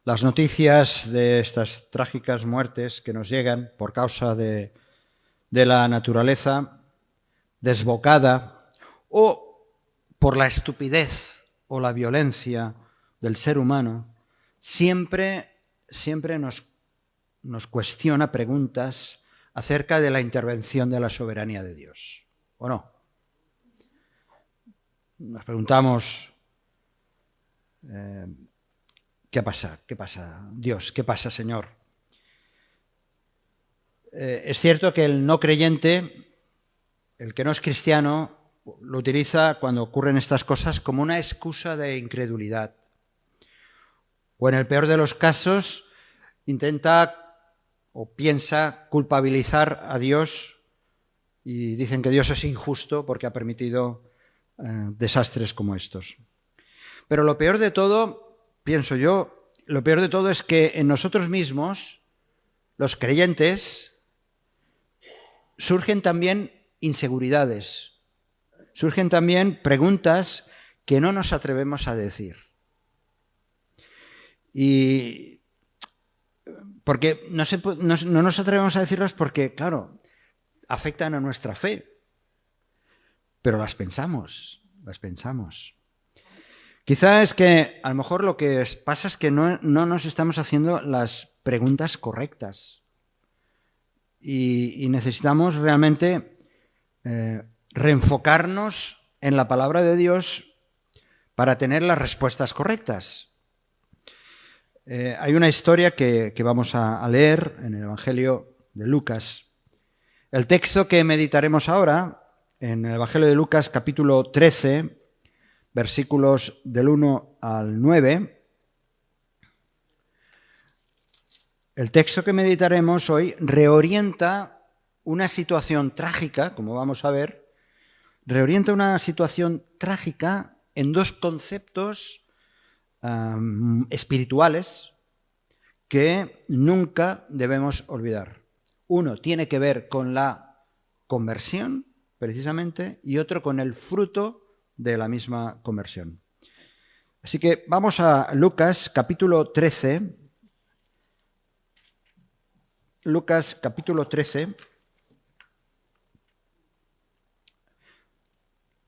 Las noticias de estas trágicas muertes que nos llegan por causa de la naturaleza desbocada o por la estupidez o la violencia del ser humano, siempre nos cuestiona preguntas acerca de la intervención de la soberanía de Dios, ¿o no? Nos preguntamos, ¿qué pasa? ¿Qué pasa, Dios? ¿Qué pasa, Señor? Es cierto que el no creyente, el que no es cristiano, lo utiliza cuando ocurren estas cosas como una excusa de incredulidad. O en el peor de los casos, intenta o piensa culpabilizar a Dios y dicen que Dios es injusto porque ha permitido desastres como estos. Pero lo peor de todo, pienso yo, lo peor de todo es que en nosotros mismos, los creyentes, surgen también inseguridades, surgen también preguntas que no nos atrevemos a decir. Y porque no nos atrevemos a decirlas porque, claro, afectan a nuestra fe, pero las pensamos. Quizá es que a lo mejor lo que pasa es que no nos estamos haciendo las preguntas correctas y necesitamos realmente reenfocarnos en la palabra de Dios para tener las respuestas correctas. Hay una historia que vamos a leer en el Evangelio de Lucas. El texto que meditaremos ahora, en el Evangelio de Lucas, capítulo 13, versículos del 1 al 9, el texto que meditaremos hoy reorienta una situación trágica, como vamos a ver, reorienta una situación trágica en dos conceptos espirituales que nunca debemos olvidar. Uno tiene que ver con la conversión, precisamente, y otro con el fruto de la misma conversión. Así que vamos a Lucas capítulo 13. Lucas capítulo 13.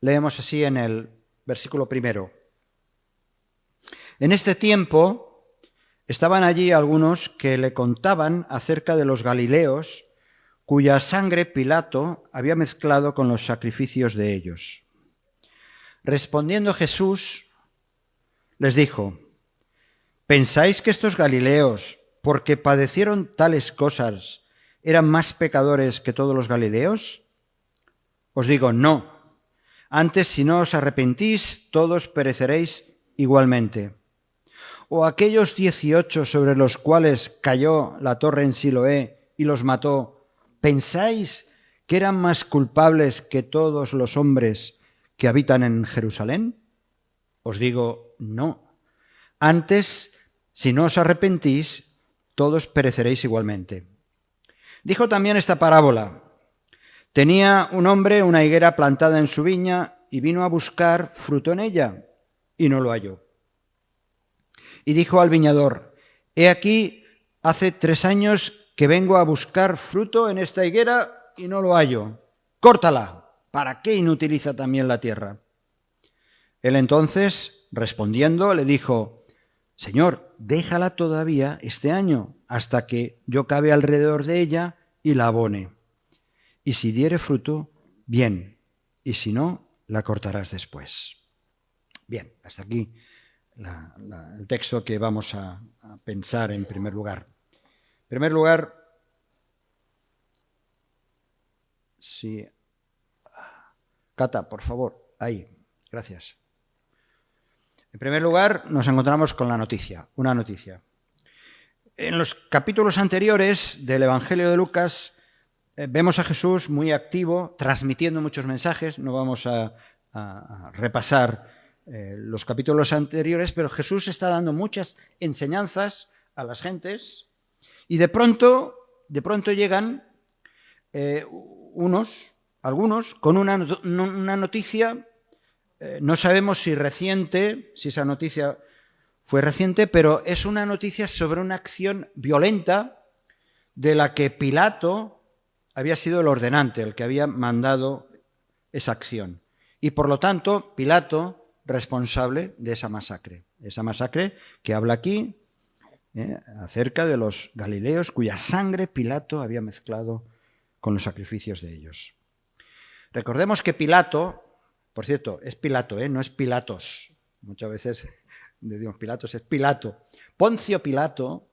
Leemos así en el versículo primero. En este tiempo estaban allí algunos que le contaban acerca de los galileos cuya sangre Pilato había mezclado con los sacrificios de ellos. Respondiendo Jesús, les dijo: ¿pensáis que estos galileos, porque padecieron tales cosas, eran más pecadores que todos los galileos? Os digo, no. Antes, si no os arrepentís, todos pereceréis igualmente. ¿O aquellos 18 sobre los cuales cayó la torre en Siloé y los mató, pensáis que eran más culpables que todos los hombres que habitan en Jerusalén? Os digo, no. Antes, si no os arrepentís, todos pereceréis igualmente. Dijo también esta parábola. Tenía un hombre una higuera plantada en su viña y vino a buscar fruto en ella y no lo halló. Y dijo al viñador: he aquí, hace 3 años que vengo a buscar fruto en esta higuera y no lo hallo. Córtala. ¿Para qué inutiliza también la tierra? Él entonces, respondiendo, le dijo: Señor, déjala todavía este año, hasta que yo cabe alrededor de ella y la abone. Y si diere fruto, bien, y si no, la cortarás después. Bien, hasta aquí el texto que vamos a pensar en primer lugar. En primer lugar, si... Cata, por favor, ahí, gracias. En primer lugar, nos encontramos con una noticia. En los capítulos anteriores del Evangelio de Lucas vemos a Jesús muy activo, transmitiendo muchos mensajes. No vamos a repasar los capítulos anteriores, pero Jesús está dando muchas enseñanzas a las gentes y de pronto llegan algunos con una noticia. No sabemos si reciente, si esa noticia fue reciente, pero es una noticia sobre una acción violenta de la que Pilato había sido el ordenante, el que había mandado esa acción. Y por lo tanto, Pilato, responsable de esa masacre que habla aquí, acerca de los galileos cuya sangre Pilato había mezclado con los sacrificios de ellos. Recordemos que Pilato, por cierto, es Pilato, no es Pilatos. Muchas veces decimos Pilatos, es Pilato. Poncio Pilato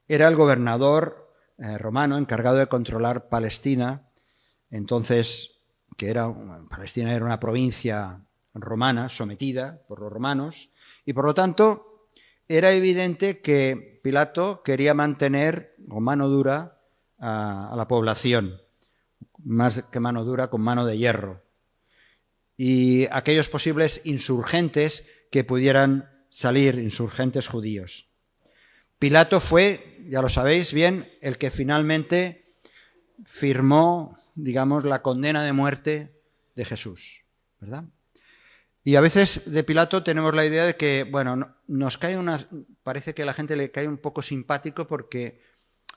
era el gobernador romano encargado de controlar Palestina, entonces Palestina era una provincia romana sometida por los romanos, y por lo tanto era evidente que Pilato quería mantener con mano dura a la población, más que mano dura, con mano de hierro, y aquellos posibles insurgentes que pudieran salir, insurgentes judíos. Pilato fue, ya lo sabéis bien, el que finalmente firmó, digamos, la condena de muerte de Jesús, ¿verdad? Y a veces de Pilato tenemos la idea de que, bueno, parece que a la gente le cae un poco simpático porque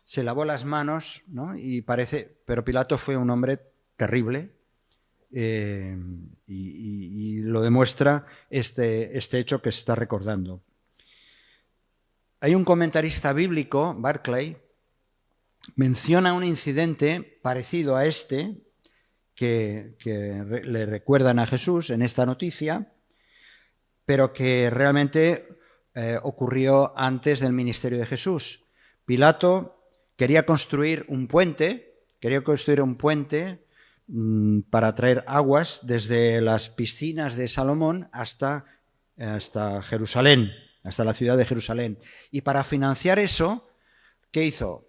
se lavó las manos, ¿no? Pero Pilato fue un hombre terrible, y lo demuestra este hecho que se está recordando. Hay un comentarista bíblico, Barclay, menciona un incidente parecido a este que le recuerdan a Jesús en esta noticia, pero que realmente ocurrió antes del ministerio de Jesús. Pilato quería construir un puente para traer aguas desde las piscinas de Salomón hasta Jerusalén, hasta la ciudad de Jerusalén. Y para financiar eso, ¿qué hizo?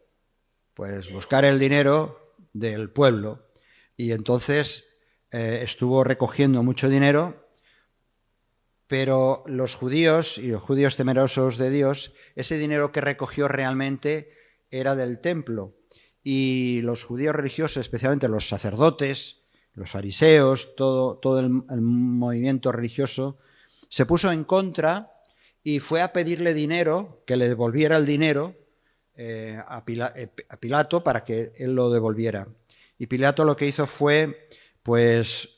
Pues buscar el dinero del pueblo. Y entonces estuvo recogiendo mucho dinero, pero los judíos y los judíos temerosos de Dios, ese dinero que recogió realmente era del templo. Y los judíos religiosos, especialmente los sacerdotes, los fariseos, todo el movimiento religioso, se puso en contra y fue a pedirle dinero, que le devolviera el dinero a Pilato para que él lo devolviera. Y Pilato lo que hizo fue, pues,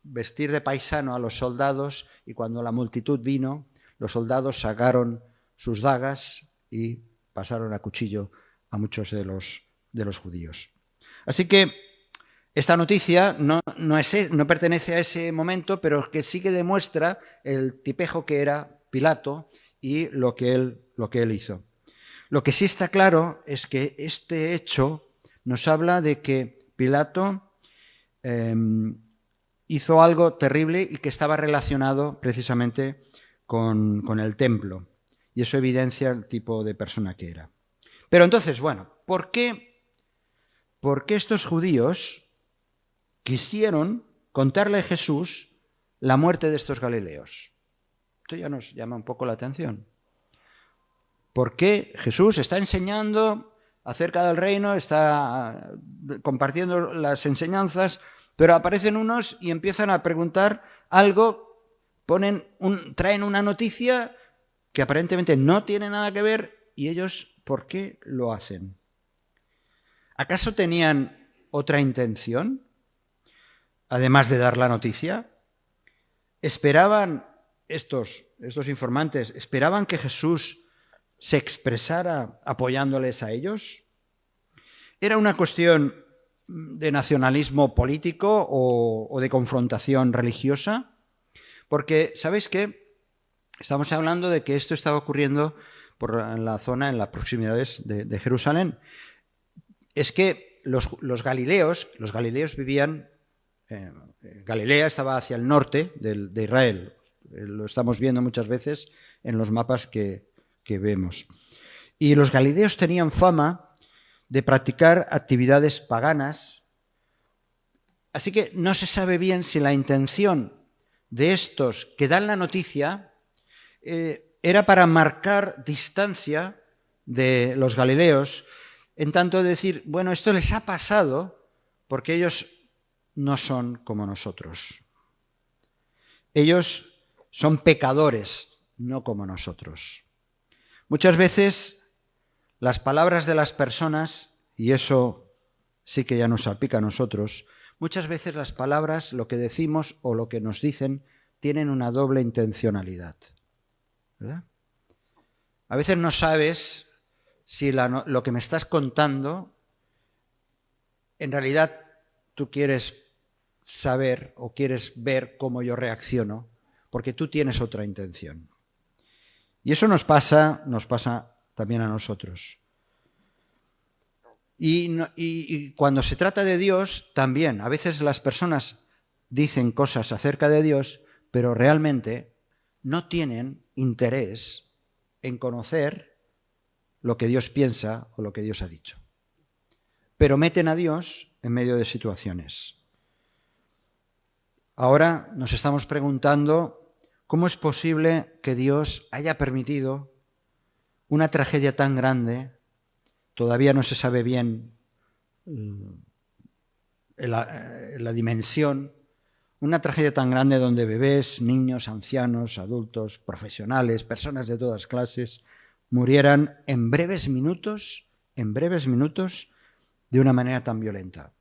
vestir de paisano a los soldados, y cuando la multitud vino, los soldados sacaron sus dagas y pasaron a cuchillo a muchos de los judíos. Así que esta noticia no pertenece a ese momento, pero que sí que demuestra el tipejo que era Pilato y lo que él hizo. Lo que sí está claro es que este hecho nos habla de que Pilato hizo algo terrible y que estaba relacionado precisamente con el templo. Y eso evidencia el tipo de persona que era. Pero entonces, bueno, ¿por qué estos judíos quisieron contarle a Jesús la muerte de estos galileos? Esto ya nos llama un poco la atención. ¿Por qué Jesús está enseñando acerca del reino, está compartiendo las enseñanzas, pero aparecen unos y empiezan a preguntar algo, traen una noticia que aparentemente no tiene nada que ver, y ellos, ¿por qué lo hacen? ¿Acaso tenían otra intención, además de dar la noticia? ¿Esperaban estos informantes, esperaban que Jesús se expresara apoyándoles a ellos? ¿Era una cuestión de nacionalismo político o de confrontación religiosa? Porque, ¿sabéis qué? Estamos hablando de que esto estaba ocurriendo en las proximidades de Jerusalén. Es que los galileos vivían, Galilea estaba hacia el norte de Israel. Lo estamos viendo muchas veces en los mapas que vemos. Y los galileos tenían fama de practicar actividades paganas, así que no se sabe bien si la intención de estos que dan la noticia era para marcar distancia de los galileos, en tanto de decir, bueno, esto les ha pasado porque ellos no son como nosotros. Ellos son pecadores, no como nosotros. Muchas veces las palabras de las personas, y eso sí que ya nos salpica a nosotros, muchas veces las palabras, lo que decimos o lo que nos dicen, tienen una doble intencionalidad, ¿verdad? A veces no sabes si lo que me estás contando, en realidad tú quieres saber o quieres ver cómo yo reacciono, porque tú tienes otra intención. Y eso nos pasa también a nosotros. Y cuando se trata de Dios, también, a veces las personas dicen cosas acerca de Dios, pero realmente no tienen interés en conocer lo que Dios piensa o lo que Dios ha dicho. Pero meten a Dios en medio de situaciones. Ahora nos estamos preguntando cómo es posible que Dios haya permitido una tragedia tan grande. Todavía no se sabe bien la dimensión. Una tragedia tan grande donde bebés, niños, ancianos, adultos, profesionales, personas de todas clases, murieran en breves minutos, de una manera tan violenta.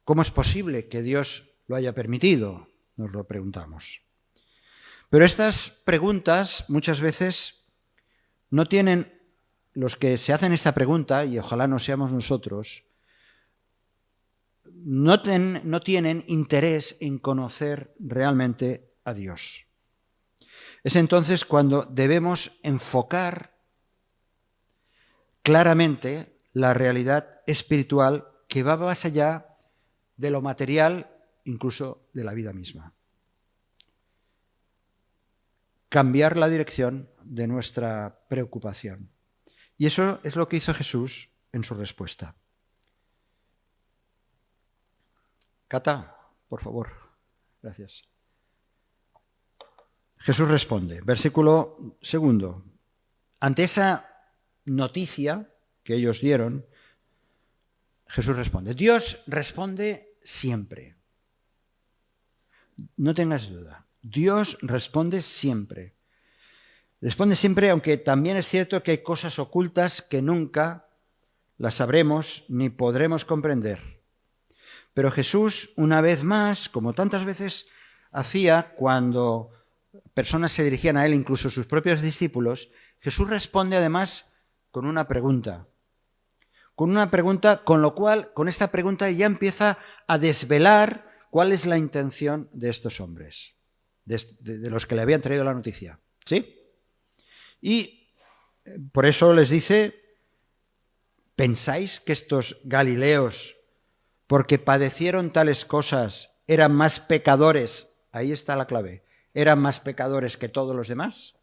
¿Cómo es posible que Dios lo haya permitido? Nos lo preguntamos. Pero estas preguntas muchas veces no tienen, los que se hacen esta pregunta, y ojalá no seamos nosotros, no tienen interés en conocer realmente a Dios. Es entonces cuando debemos enfocar claramente la realidad espiritual que va más allá de lo material, incluso de la vida misma. Cambiar la dirección de nuestra preocupación. Y eso es lo que hizo Jesús en su respuesta. Cata, por favor. Gracias. Jesús responde, versículo 2. Ante esa noticia que ellos dieron, Jesús responde. Dios responde siempre. No tengas duda. Dios responde siempre. Responde siempre, aunque también es cierto que hay cosas ocultas que nunca las sabremos ni podremos comprender. Pero Jesús, una vez más, como tantas veces hacía cuando personas se dirigían a él, incluso sus propios discípulos, Jesús responde además con una pregunta. Con una pregunta, con lo cual, con esta pregunta ya empieza a desvelar cuál es la intención de estos hombres, de los que le habían traído la noticia. ¿Sí? Y por eso les dice, ¿pensáis que estos galileos, porque padecieron tales cosas, eran más pecadores? Ahí está la clave. ¿Eran más pecadores que todos los demás?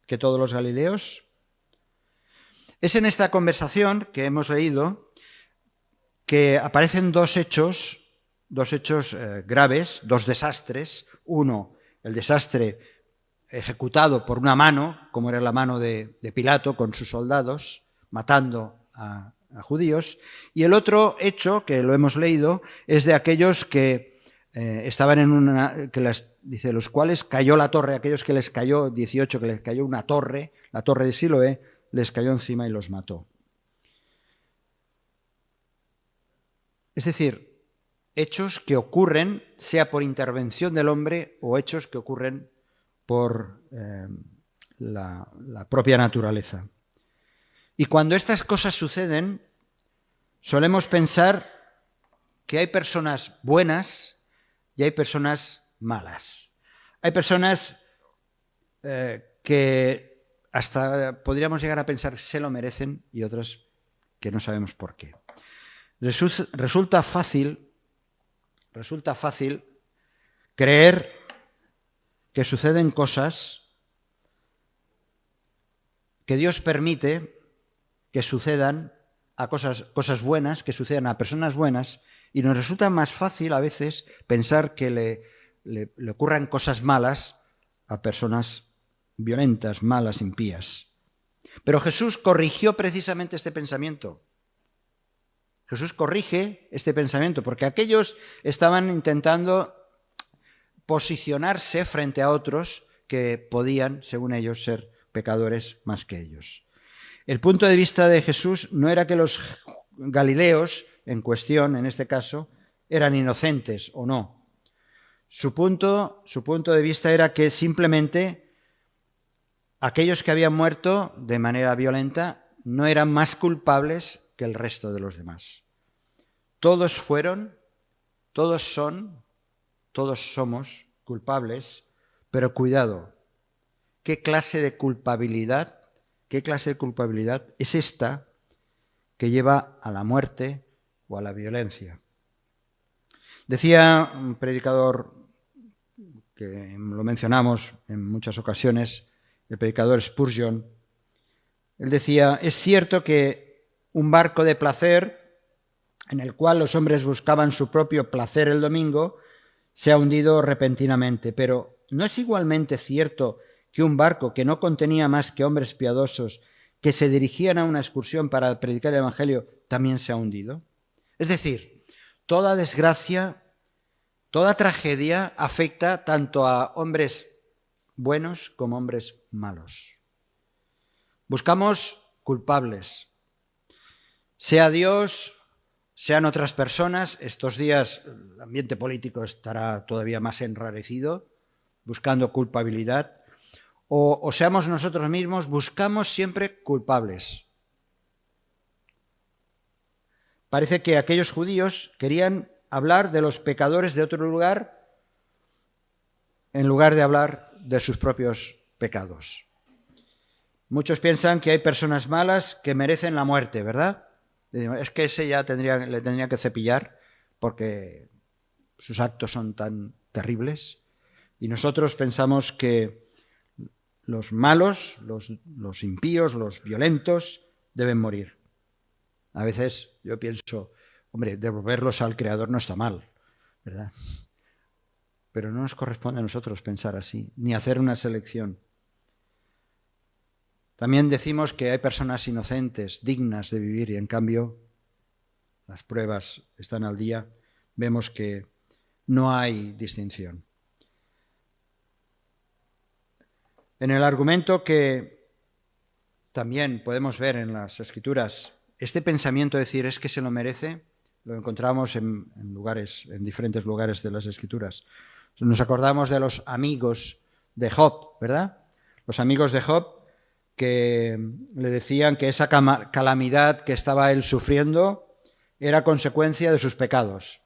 ¿Que todos los galileos? Es en esta conversación que hemos leído que aparecen dos hechos graves, dos desastres. Uno, el desastre ejecutado por una mano, como era la mano de Pilato con sus soldados, matando a judíos. Y el otro hecho, que lo hemos leído, es de aquellos que estaban en una, dice, los cuales cayó la torre, aquellos que les cayó, 18, que les cayó una torre, la torre de Siloé, les cayó encima y los mató. Es decir, hechos que ocurren, sea por intervención del hombre o hechos que ocurren por la propia naturaleza. Y cuando estas cosas suceden, solemos pensar que hay personas buenas y hay personas malas. Hay personas que hasta podríamos llegar a pensar que se lo merecen y otras que no sabemos por qué. Resulta fácil creer que suceden cosas que Dios permite que sucedan a cosas buenas, que sucedan a personas buenas, y nos resulta más fácil a veces pensar que le ocurran cosas malas a personas violentas, malas, impías. Pero Jesús corrigió precisamente este pensamiento. Jesús corrige este pensamiento porque aquellos estaban intentando posicionarse frente a otros que podían, según ellos, ser pecadores más que ellos. El punto de vista de Jesús no era que los galileos en cuestión, en este caso, eran inocentes o no. Su punto de vista era que simplemente aquellos que habían muerto de manera violenta no eran más culpables que el resto de los demás. Todos fueron, todos son, todos somos culpables, pero cuidado, ¿qué clase de culpabilidad es esta que lleva a la muerte o a la violencia? Decía un predicador que lo mencionamos en muchas ocasiones, el predicador Spurgeon, él decía, es cierto que un barco de placer en el cual los hombres buscaban su propio placer el domingo se ha hundido repentinamente, pero ¿no es igualmente cierto que un barco que no contenía más que hombres piadosos que se dirigían a una excursión para predicar el Evangelio también se ha hundido? Es decir, toda desgracia, toda tragedia afecta tanto a hombres buenos como hombres malos. Buscamos culpables, sea Dios, sean otras personas. Estos días el ambiente político estará todavía más enrarecido, buscando culpabilidad, o seamos nosotros mismos, buscamos siempre culpables. Parece que aquellos judíos querían hablar de los pecadores de otro lugar en lugar de hablar de sus propios pecados. Muchos piensan que hay personas malas que merecen la muerte, ¿verdad? Es que ese ya le tendría que cepillar porque sus actos son tan terribles. Y nosotros pensamos que los malos, los impíos, los violentos, deben morir. A veces yo pienso, hombre, devolverlos al Creador no está mal, ¿verdad? Pero no nos corresponde a nosotros pensar así, ni hacer una selección. También decimos que hay personas inocentes, dignas de vivir, y en cambio las pruebas están al día. Vemos que no hay distinción. En el argumento que también podemos ver en las Escrituras, este pensamiento de decir es que se lo merece, lo encontramos en diferentes lugares de las Escrituras. Nos acordamos de los amigos de Job, ¿verdad? Los amigos de Job que le decían que esa calamidad que estaba él sufriendo era consecuencia de sus pecados.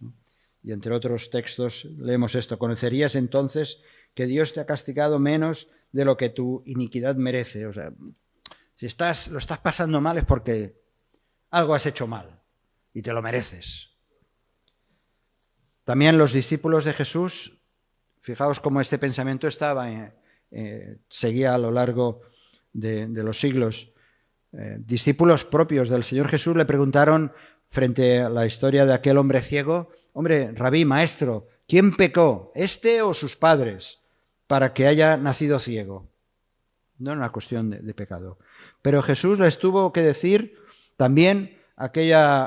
Y entre otros textos leemos esto: conocerías entonces que Dios te ha castigado menos de lo que tu iniquidad merece. O sea, si lo estás pasando mal es porque algo has hecho mal y te lo mereces. También los discípulos de Jesús, fijaos cómo este pensamiento seguía a lo largo de los siglos. Discípulos propios del Señor Jesús le preguntaron frente a la historia de aquel hombre ciego: hombre, rabí, maestro, ¿quién pecó, este o sus padres, para que haya nacido ciego? No era una cuestión de pecado. Pero Jesús les tuvo que decir también a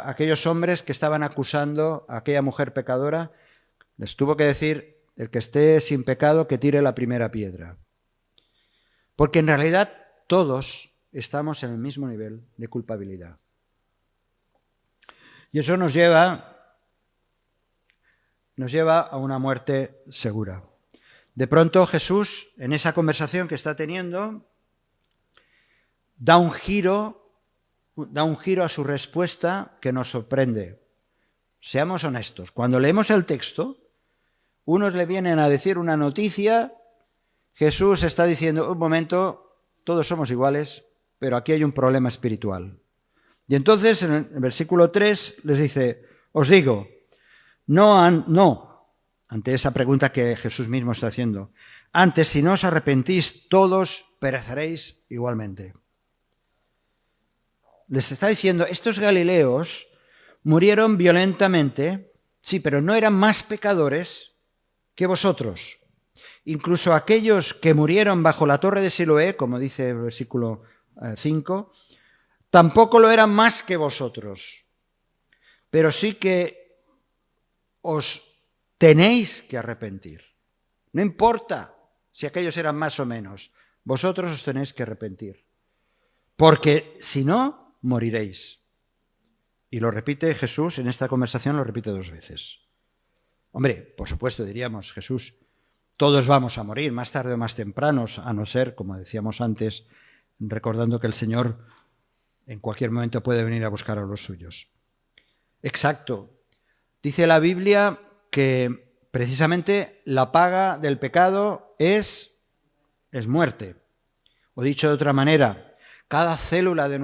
aquellos hombres que estaban acusando a aquella mujer pecadora, les tuvo que decir: el que esté sin pecado que tire la primera piedra. Porque en realidad todos estamos en el mismo nivel de culpabilidad. Y eso nos lleva a una muerte segura. De pronto Jesús, en esa conversación que está teniendo, da un giro a su respuesta que nos sorprende. Seamos honestos, cuando leemos el texto, unos le vienen a decir una noticia, Jesús está diciendo: un momento, todos somos iguales, pero aquí hay un problema espiritual. Y entonces en el versículo 3 les dice: os digo, no, ante esa pregunta que Jesús mismo está haciendo, antes si no os arrepentís, todos pereceréis igualmente. Les está diciendo, estos galileos murieron violentamente, sí, pero no eran más pecadores que vosotros. Incluso aquellos que murieron bajo la torre de Siloé, como dice el versículo 5, tampoco lo eran más que vosotros. Pero sí que os tenéis que arrepentir. No importa si aquellos eran más o menos, vosotros os tenéis que arrepentir, porque si no, moriréis. Y lo repite Jesús, en esta conversación lo repite 2 veces. Hombre, por supuesto, diríamos, Jesús, todos vamos a morir, más tarde o más temprano, a no ser, como decíamos antes, recordando que el Señor en cualquier momento puede venir a buscar a los suyos. Exacto. Dice la Biblia que precisamente la paga del pecado es muerte. O dicho de otra manera, cada célula de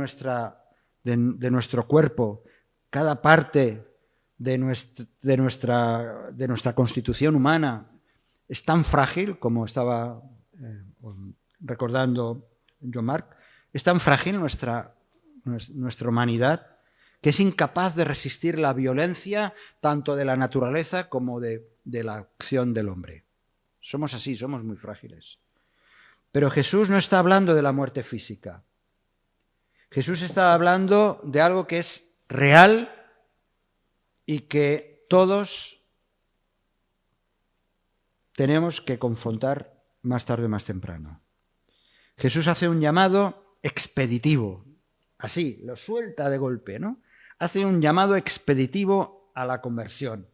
nuestro cuerpo, cada parte de nuestra constitución humana es tan frágil, como estaba recordando John Mark, es tan frágil nuestra humanidad que es incapaz de resistir la violencia tanto de la naturaleza como de la acción del hombre. Somos así, somos muy frágiles. Pero Jesús no está hablando de la muerte física. Jesús está hablando de algo que es real y que todos tenemos que confrontar más tarde o más temprano. Jesús hace un llamado expeditivo, así, lo suelta de golpe, ¿no? Hace un llamado expeditivo a la conversión.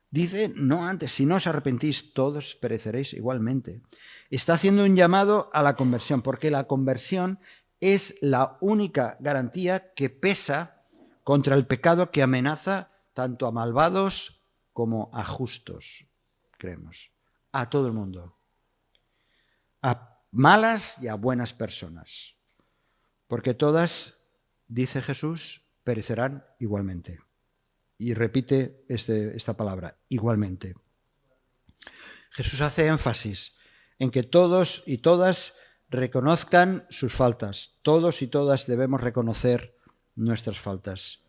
Dice, no antes, si no os arrepentís, todos pereceréis igualmente. Está haciendo un llamado a la conversión, porque la conversión es la única garantía que pesa contra el pecado que amenaza tanto a malvados como a justos, creemos, a todo el mundo, a malas y a buenas personas, porque todas, dice Jesús, perecerán igualmente. Y repite esta palabra, igualmente. Jesús hace énfasis en que todos y todas reconozcan sus faltas. Todos y todas debemos reconocer nuestras faltas.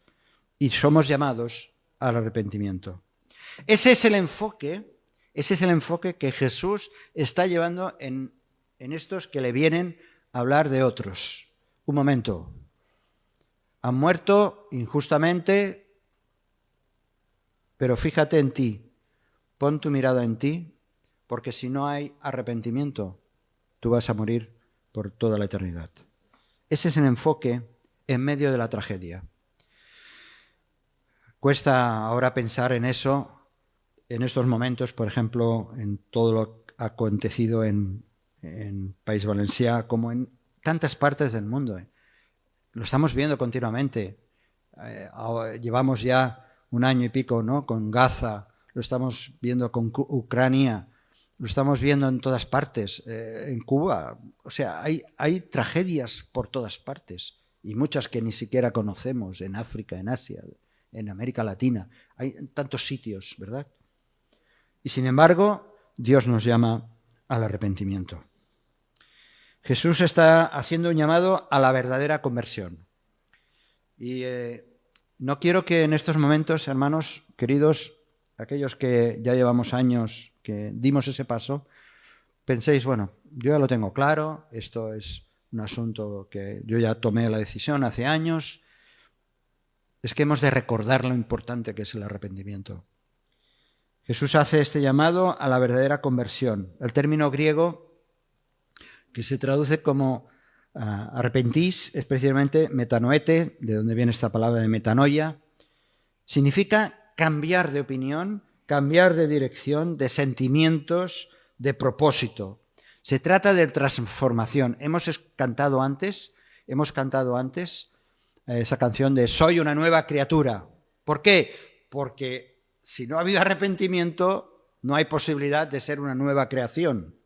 Y somos llamados al arrepentimiento. Ese es el enfoque que Jesús está llevando en estos que le vienen a hablar de otros. Un momento. Han muerto injustamente, pero fíjate en ti, pon tu mirada en ti, porque si no hay arrepentimiento, tú vas a morir por toda la eternidad. Ese es el enfoque en medio de la tragedia. Cuesta ahora pensar en eso, en estos momentos, por ejemplo, en todo lo acontecido en País Valencià, como en tantas partes del mundo. Lo estamos viendo continuamente. Llevamos ya 1 año y pico, ¿no?, con Gaza, lo estamos viendo con Ucrania, lo estamos viendo en todas partes, en Cuba. O sea, hay tragedias por todas partes y muchas que ni siquiera conocemos, en África, en Asia, en América Latina. Hay tantos sitios, ¿verdad? Y sin embargo, Dios nos llama al arrepentimiento. Jesús está haciendo un llamado a la verdadera conversión. Y no quiero que en estos momentos, hermanos queridos, aquellos que ya llevamos años que dimos ese paso, penséis, bueno, yo ya lo tengo claro, esto es un asunto que yo ya tomé la decisión hace años. Es que hemos de recordar lo importante que es el arrepentimiento. Jesús hace este llamado a la verdadera conversión. El término griego que se traduce como arrepentís, es precisamente metanoete, de donde viene esta palabra de metanoia, significa cambiar de opinión, cambiar de dirección, de sentimientos, de propósito. Se trata de transformación. Hemos cantado antes esa canción de Soy una nueva criatura. ¿Por qué? Porque si no ha habido arrepentimiento, no hay posibilidad de ser una nueva creación.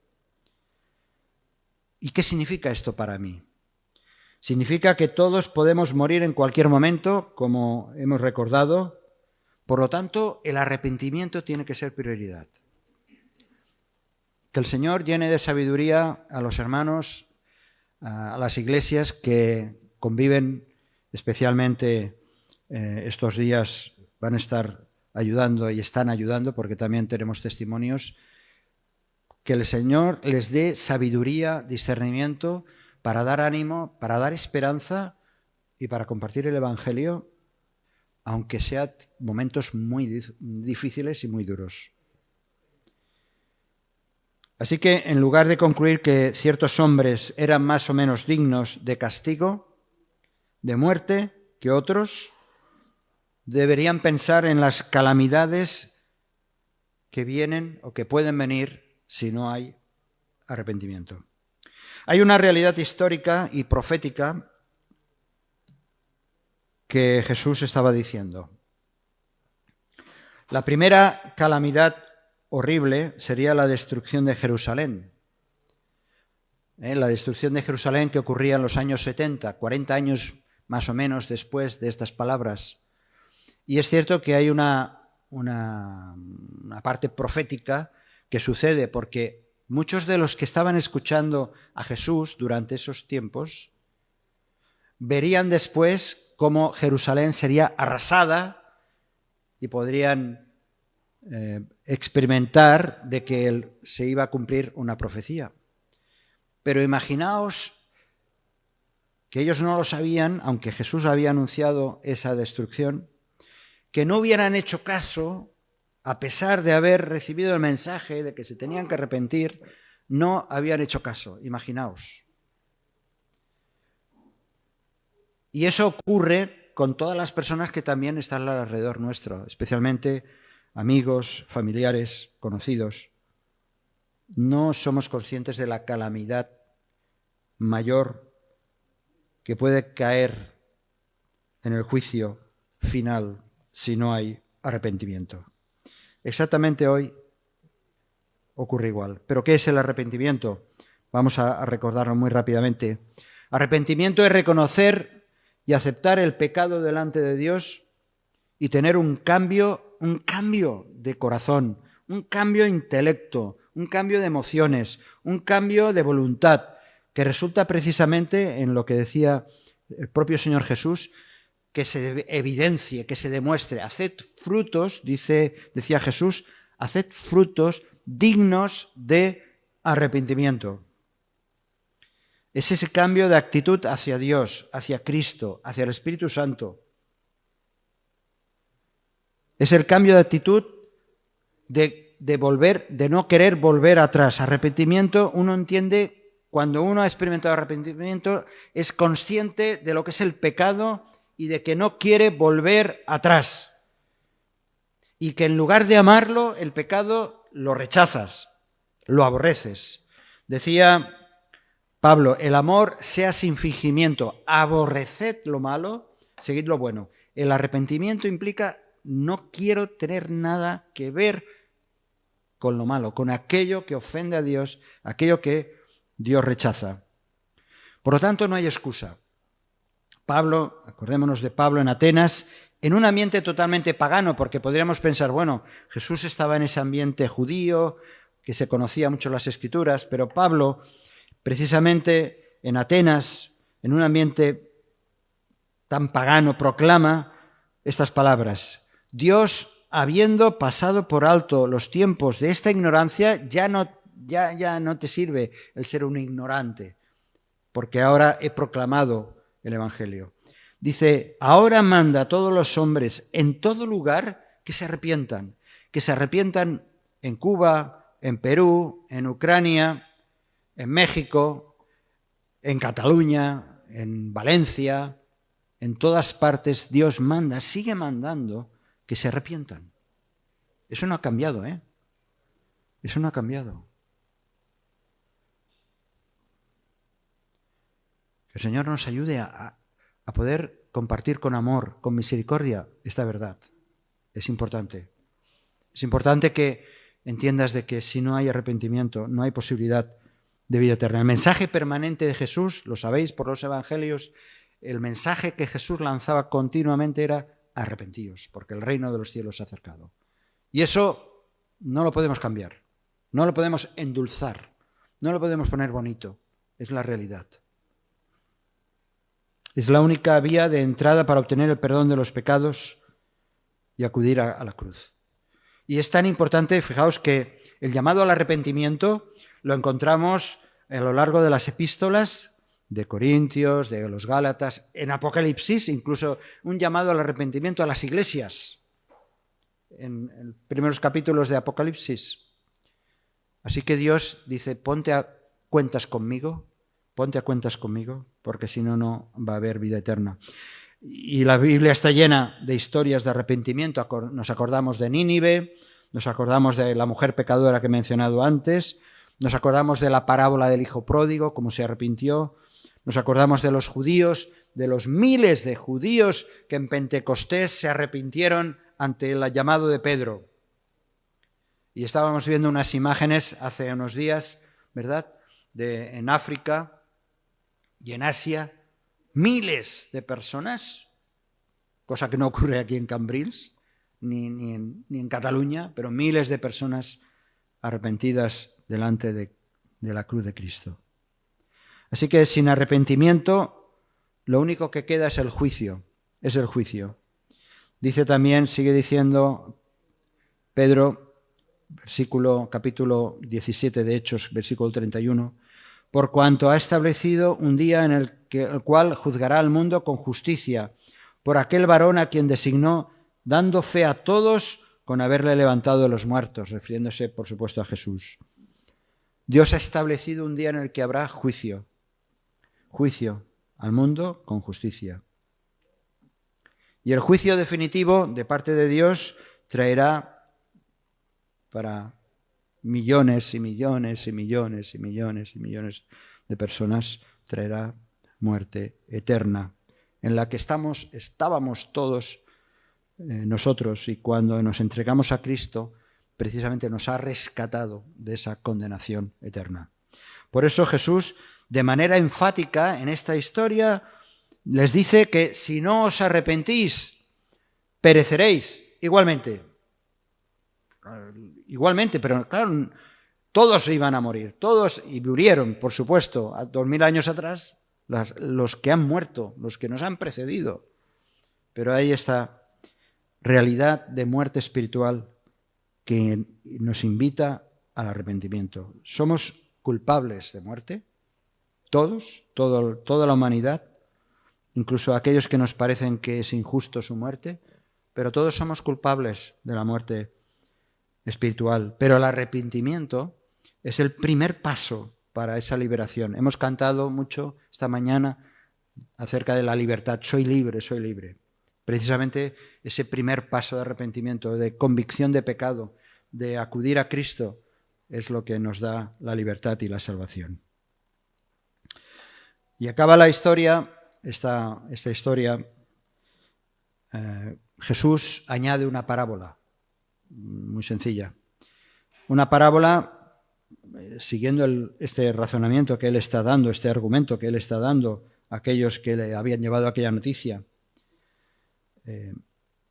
¿Y qué significa esto para mí? Significa que todos podemos morir en cualquier momento, como hemos recordado. Por lo tanto, el arrepentimiento tiene que ser prioridad. Que el Señor llene de sabiduría a los hermanos, a las iglesias que conviven, especialmente estos días van a estar ayudando y están ayudando, porque también tenemos testimonios. Que el Señor les dé sabiduría, discernimiento, para dar ánimo, para dar esperanza y para compartir el Evangelio, aunque sean momentos muy difíciles y muy duros. Así que en lugar de concluir que ciertos hombres eran más o menos dignos de castigo, de muerte que otros, deberían pensar en las calamidades que vienen o que pueden venir si no hay arrepentimiento. Hay una realidad histórica y profética que Jesús estaba diciendo. La primera calamidad horrible sería la destrucción de Jerusalén. La destrucción de Jerusalén que ocurría en los años 70, 40 años más o menos después de estas palabras. Y es cierto que hay una parte profética que sucede porque muchos de los que estaban escuchando a Jesús durante esos tiempos verían después cómo Jerusalén sería arrasada y podrían experimentar de que se iba a cumplir una profecía. Pero imaginaos que ellos no lo sabían, aunque Jesús había anunciado esa destrucción, que no hubieran hecho caso, a pesar de haber recibido el mensaje de que se tenían que arrepentir, no habían hecho caso, imaginaos. Y eso ocurre con todas las personas que también están alrededor nuestro, especialmente amigos, familiares, conocidos. No somos conscientes de la calamidad mayor que puede caer en el juicio final si no hay arrepentimiento. Exactamente hoy ocurre igual. ¿Pero qué es el arrepentimiento? Vamos a recordarlo muy rápidamente. Arrepentimiento es reconocer y aceptar el pecado delante de Dios y tener un cambio de corazón, un cambio de intelecto, un cambio de emociones, un cambio de voluntad, que resulta precisamente en lo que decía el propio Señor Jesús, que se evidencie, que se demuestre. Haced frutos, decía Jesús, haced frutos dignos de arrepentimiento. Es ese cambio de actitud hacia Dios, hacia Cristo, hacia el Espíritu Santo. Es el cambio de actitud de no querer volver atrás. Arrepentimiento, uno entiende, cuando uno ha experimentado arrepentimiento, es consciente de lo que es el pecado y de que no quiere volver atrás. Y que en lugar de amarlo, el pecado lo rechazas, lo aborreces. Decía Pablo, el amor sea sin fingimiento, aborreced lo malo, seguid lo bueno. El arrepentimiento implica no quiero tener nada que ver con lo malo, con aquello que ofende a Dios, aquello que Dios rechaza. Por lo tanto, no hay excusa. Pablo, acordémonos de Pablo en Atenas, en un ambiente totalmente pagano, porque podríamos pensar, bueno, Jesús estaba en ese ambiente judío, que se conocía mucho las Escrituras, pero Pablo, precisamente en Atenas, en un ambiente tan pagano, proclama estas palabras: Dios, habiendo pasado por alto los tiempos de esta ignorancia, ya no te sirve el ser un ignorante, porque ahora he proclamado el Evangelio. Dice, ahora manda a todos los hombres en todo lugar que se arrepientan en Cuba, en Perú, en Ucrania, en México, en Cataluña, en Valencia, en todas partes Dios manda, sigue mandando que se arrepientan. Eso no ha cambiado, ¿eh? Eso no ha cambiado. Que el Señor nos ayude a poder compartir con amor, con misericordia, esta verdad. Es importante. Es importante que entiendas de que si no hay arrepentimiento, no hay posibilidad de vida eterna. El mensaje permanente de Jesús, lo sabéis por los evangelios, el mensaje que Jesús lanzaba continuamente era arrepentíos, porque el reino de los cielos se ha acercado. Y eso no lo podemos cambiar, no lo podemos endulzar, no lo podemos poner bonito, es la realidad. Es la única vía de entrada para obtener el perdón de los pecados y acudir a la cruz. Y es tan importante, fijaos, que el llamado al arrepentimiento lo encontramos a lo largo de las epístolas de Corintios, de los Gálatas, en Apocalipsis, incluso un llamado al arrepentimiento a las iglesias, en los primeros capítulos de Apocalipsis. Así que Dios dice, ponte a cuentas conmigo, porque si no, no va a haber vida eterna. Y la Biblia está llena de historias de arrepentimiento. Nos acordamos de Nínive, nos acordamos de la mujer pecadora que he mencionado antes, nos acordamos de la parábola del hijo pródigo, cómo se arrepintió, nos acordamos de los judíos, de los miles de judíos que en Pentecostés se arrepintieron ante el llamado de Pedro. Y estábamos viendo unas imágenes hace unos días, ¿verdad?, en África y en Asia, miles de personas, cosa que no ocurre aquí en Cambrils, ni en Cataluña, pero miles de personas arrepentidas delante de la cruz de Cristo. Así que sin arrepentimiento, lo único que queda es el juicio, Dice también, sigue diciendo Pedro, capítulo 17 de Hechos, versículo 31, por cuanto ha establecido un día en el cual juzgará al mundo con justicia, por aquel varón a quien designó, dando fe a todos con haberle levantado de los muertos, refiriéndose, por supuesto, a Jesús. Dios ha establecido un día en el que habrá juicio al mundo con justicia. Y el juicio definitivo de parte de Dios traerá para millones y millones y millones y millones y millones de personas, traerá muerte eterna, en la que estábamos todos nosotros, y cuando nos entregamos a Cristo, precisamente nos ha rescatado de esa condenación eterna. Por eso Jesús, de manera enfática en esta historia, les dice que si no os arrepentís, pereceréis igualmente. Igualmente, pero claro, todos iban a morir, todos, y murieron, por supuesto, a 2000 años atrás, los que han muerto, los que nos han precedido. Pero hay esta realidad de muerte espiritual que nos invita al arrepentimiento. ¿Somos culpables de muerte? Todos, toda la humanidad, incluso aquellos que nos parecen que es injusto su muerte, pero todos somos culpables de la muerte espiritual. Pero el arrepentimiento es el primer paso para esa liberación. Hemos cantado mucho esta mañana acerca de la libertad. Soy libre, soy libre. Precisamente ese primer paso de arrepentimiento, de convicción de pecado, de acudir a Cristo, es lo que nos da la libertad y la salvación. Y acaba la historia, esta historia, Jesús añade una parábola muy sencilla. Una parábola, siguiendo este razonamiento que él está dando, este argumento que él está dando a aquellos que le habían llevado aquella noticia.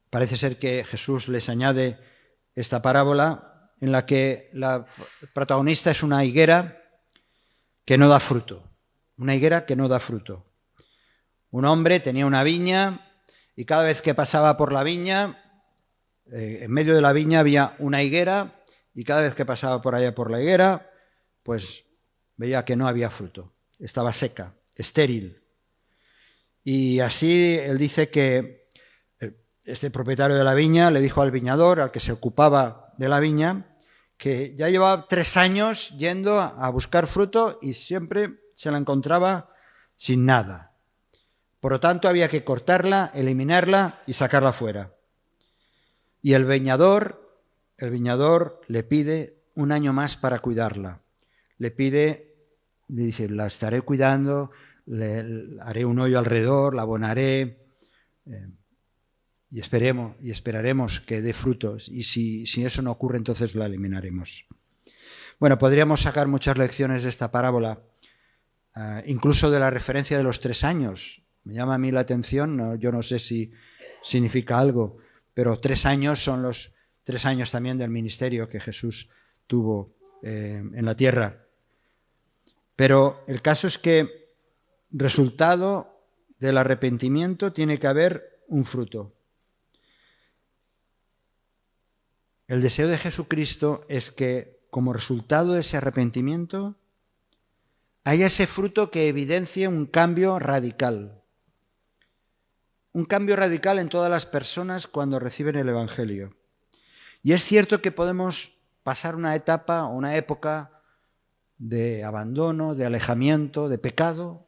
Parece ser que Jesús les añade esta parábola en la que la protagonista es una higuera que no da fruto. Una higuera que no da fruto. Un hombre tenía una viña y cada vez que pasaba por la viña, en medio de la viña había una higuera, y cada vez que pasaba por allá por la higuera, pues veía que no había fruto. Estaba seca, estéril. Y así él dice que este propietario de la viña le dijo al viñador, al que se ocupaba de la viña, que ya llevaba 3 años yendo a buscar fruto y siempre se la encontraba sin nada. Por lo tanto, había que cortarla, eliminarla y sacarla fuera. Y el viñador le pide 1 año más para cuidarla. Le dice, la estaré cuidando, le haré un hoyo alrededor, la abonaré, y esperaremos que dé frutos. Y si eso no ocurre, entonces la eliminaremos. Bueno, podríamos sacar muchas lecciones de esta parábola, incluso de la referencia de los 3 años. Me llama a mí la atención, yo no sé si significa algo, pero 3 años son los 3 años también del ministerio que Jesús tuvo en la tierra. Pero el caso es que resultado del arrepentimiento tiene que haber un fruto. El deseo de Jesucristo es que, como resultado de ese arrepentimiento, haya ese fruto que evidencie un cambio radical. Un cambio radical en todas las personas cuando reciben el Evangelio. Y es cierto que podemos pasar una etapa o una época de abandono, de alejamiento, de pecado,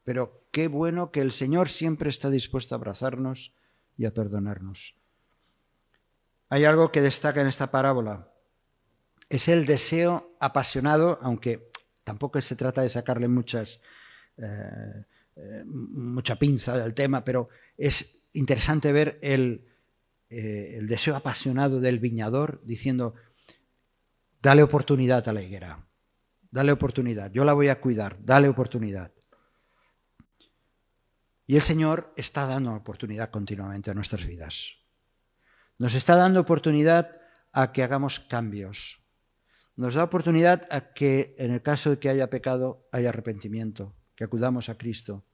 pero qué bueno que el Señor siempre está dispuesto a abrazarnos y a perdonarnos. Hay algo que destaca en esta parábola. Es el deseo apasionado, aunque tampoco se trata de sacarle mucha pinza del tema, pero es interesante ver el deseo apasionado del viñador diciendo: dale oportunidad a la higuera, dale oportunidad, yo la voy a cuidar, dale oportunidad. Y el Señor está dando oportunidad continuamente a nuestras vidas. Nos está dando oportunidad a que hagamos cambios. Nos da oportunidad a que, en el caso de que haya pecado, haya arrepentimiento, que acudamos a Cristo,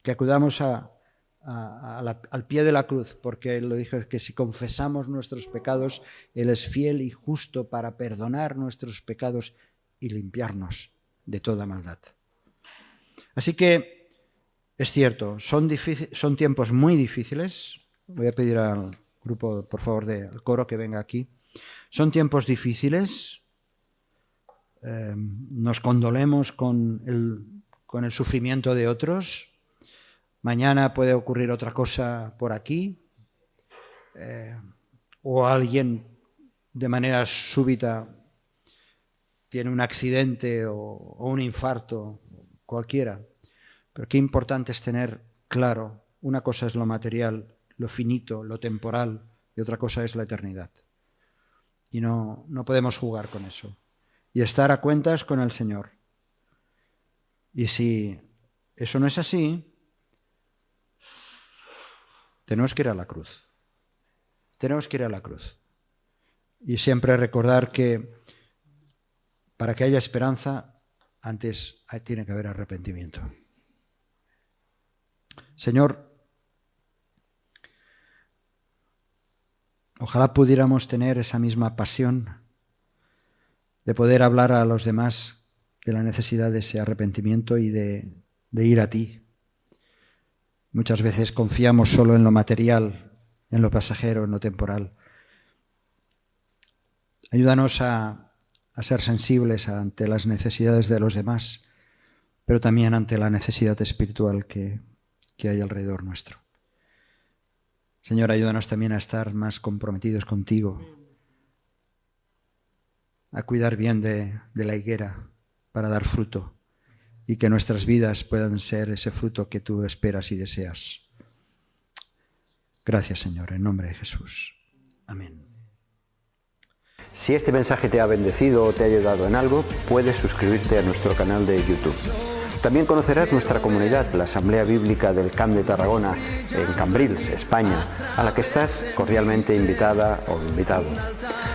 que acudamos al pie de la cruz, porque Él lo dijo, que si confesamos nuestros pecados, Él es fiel y justo para perdonar nuestros pecados y limpiarnos de toda maldad. Así que es cierto, son tiempos muy difíciles. Voy a pedir al grupo, por favor, del coro que venga aquí. Son tiempos difíciles. Nos condolemos con el sufrimiento de otros. Mañana puede ocurrir otra cosa por aquí, o alguien de manera súbita tiene un accidente o un infarto, cualquiera. Pero qué importante es tener claro, una cosa es lo material, lo finito, lo temporal, y otra cosa es la eternidad. Y no podemos jugar con eso. Y estar a cuentas con el Señor. Y si eso no es así, tenemos que ir a la cruz. Tenemos que ir a la cruz. Y siempre recordar que para que haya esperanza, antes tiene que haber arrepentimiento. Señor, ojalá pudiéramos tener esa misma pasión de poder hablar a los demás de la necesidad de ese arrepentimiento y de ir a ti. Muchas veces confiamos solo en lo material, en lo pasajero, en lo temporal. Ayúdanos a ser sensibles ante las necesidades de los demás, pero también ante la necesidad espiritual que hay alrededor nuestro. Señor, ayúdanos también a estar más comprometidos contigo, a cuidar bien de la higuera para dar fruto y que nuestras vidas puedan ser ese fruto que tú esperas y deseas. Gracias, Señor, en nombre de Jesús. Amén. Si este mensaje te ha bendecido o te ha ayudado en algo, puedes suscribirte a nuestro canal de YouTube. También conocerás nuestra comunidad, la Asamblea Bíblica del Camp de Tarragona, en Cambrils, España, a la que estás cordialmente invitada o invitado.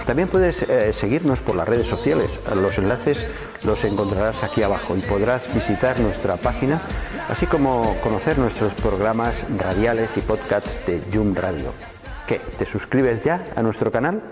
También puedes seguirnos por las redes sociales. Los enlaces los encontrarás aquí abajo y podrás visitar nuestra página, así como conocer nuestros programas radiales y podcasts de Yum Radio. ¿Qué? ¿Te suscribes ya a nuestro canal?